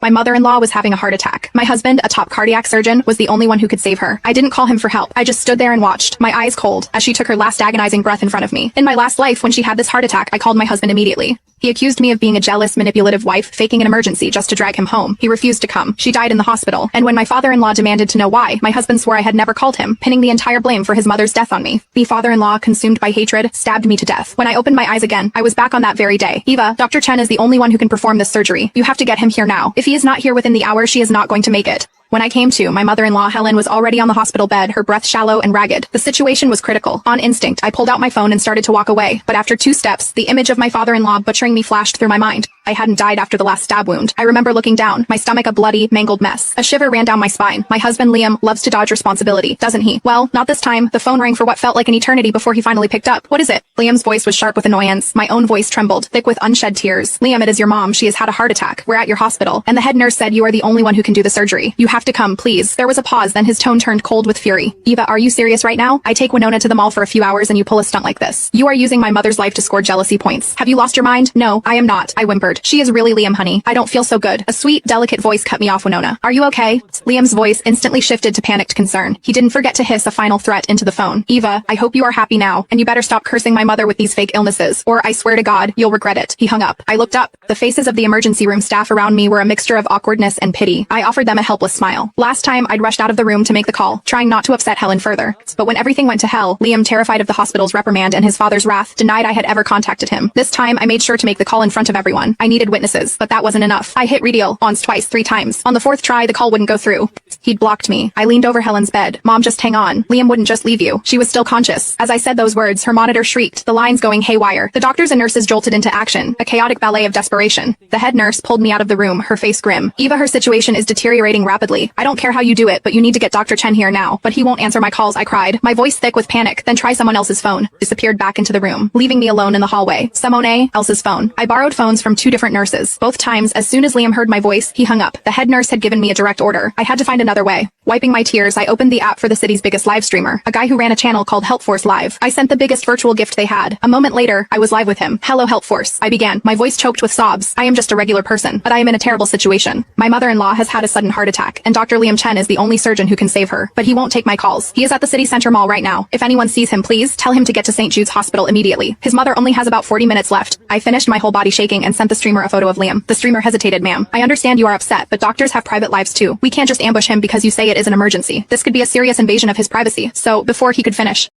My mother-in-law was having a heart attack. My husband, a top cardiac surgeon, was the only one who could save her. I didn't call him for help. I just stood there and watched, my eyes cold, as she took her last agonizing breath in front of me. In my last life, when she had this heart attack, I called my husband immediately. He accused me of being a jealous, manipulative wife, faking an emergency just to drag him home. He refused to come. She died in the hospital. And when my father-in-law demanded to know why, my husband swore I had never called him, pinning the entire blame for his mother's death on me. The father-in-law, consumed by hatred, stabbed me to death. When I opened my eyes again, I was back on that very day. Eva, Dr. Chen is the only one who can perform this surgery. You have to get him here now. If he is not here within the hour, she is not going to make it. When I came to, my mother-in-law Helen was already on the hospital bed, her breath shallow and ragged. The situation was critical. On instinct, I pulled out my phone and started to walk away. But after 2 steps, the image of my father-in-law butchering me flashed through my mind. I hadn't died after the last stab wound. I remember looking down, my stomach a bloody, mangled mess. A shiver ran down my spine. My husband Liam loves to dodge responsibility, doesn't he? Well, not this time. The phone rang for what felt like an eternity before he finally picked up. What is it? Liam's voice was sharp with annoyance. My own voice trembled, thick with unshed tears. Liam, it is your mom. She has had a heart attack. We're at your hospital. And the head nurse said you are the only one who can do the surgery. You have to come, please. There was a pause, then his tone turned cold with fury. Eva, are you serious right now? I take Winona to the mall for a few hours and you pull a stunt like this. You are using my mother's life to score jealousy points. Have you lost your mind? No, I am not. I whimpered. She is really Liam, honey. I don't feel so good. A sweet, delicate voice cut me off. Winona, are you okay? Liam's voice instantly shifted to panicked concern. He didn't forget to hiss a final threat into the phone. Eva, I hope you are happy now, and you better stop cursing my mother with these fake illnesses, or I swear to God, you'll regret it. He hung up. I looked up. The faces of the emergency room staff around me were a mixture of awkwardness and pity. I offered them a helpless smile. Last time, I'd rushed out of the room to make the call, trying not to upset Helen further. But when everything went to hell, Liam, terrified of the hospital's reprimand and his father's wrath, denied I had ever contacted him. This time, I made sure to make the call in front of everyone. I needed witnesses, but that wasn't enough. I hit redial once, twice, 3 times. On the 4th try, the call wouldn't go through. He'd blocked me. I leaned over Helen's bed. Mom, just hang on. Liam wouldn't just leave you. She was still conscious. As I said those words, her monitor shrieked, the lines going haywire. The doctors and nurses jolted into action, a chaotic ballet of desperation. The head nurse pulled me out of the room, her face grim. Eva, her situation is deteriorating rapidly. I don't care how you do it, but you need to get Dr. Chen here now. But he won't answer my calls, I cried, my voice thick with panic. Then try someone else's phone. Disappeared back into the room, leaving me alone in the hallway. Simone, Elsa's phone. I borrowed phones from 2 different nurses. Both times, as soon as Liam heard my voice, he hung up. The head nurse had given me a direct order. I had to find another way. Wiping my tears, I opened the app for the city's biggest live streamer, a guy who ran a channel called HelpForce Live. I sent the biggest virtual gift they had. A moment later, I was live with him. Hello, HelpForce. I began, my voice choked with sobs. I am just a regular person, but I am in a terrible situation. My mother-in-law has had a sudden heart attack, and Dr. Liam Chen is the only surgeon who can save her. But he won't take my calls. He is at the city center mall right now. If anyone sees him, please tell him to get to St. Jude's Hospital immediately. His mother only has about 40 minutes left. I finished, my whole body shaking, and sent the streamer a photo of Liam. The streamer hesitated. Ma'am, I understand you are upset, but doctors have private lives too. We can't just ambush him because you say it is an emergency. This could be a serious invasion of his privacy. So, before he could finish,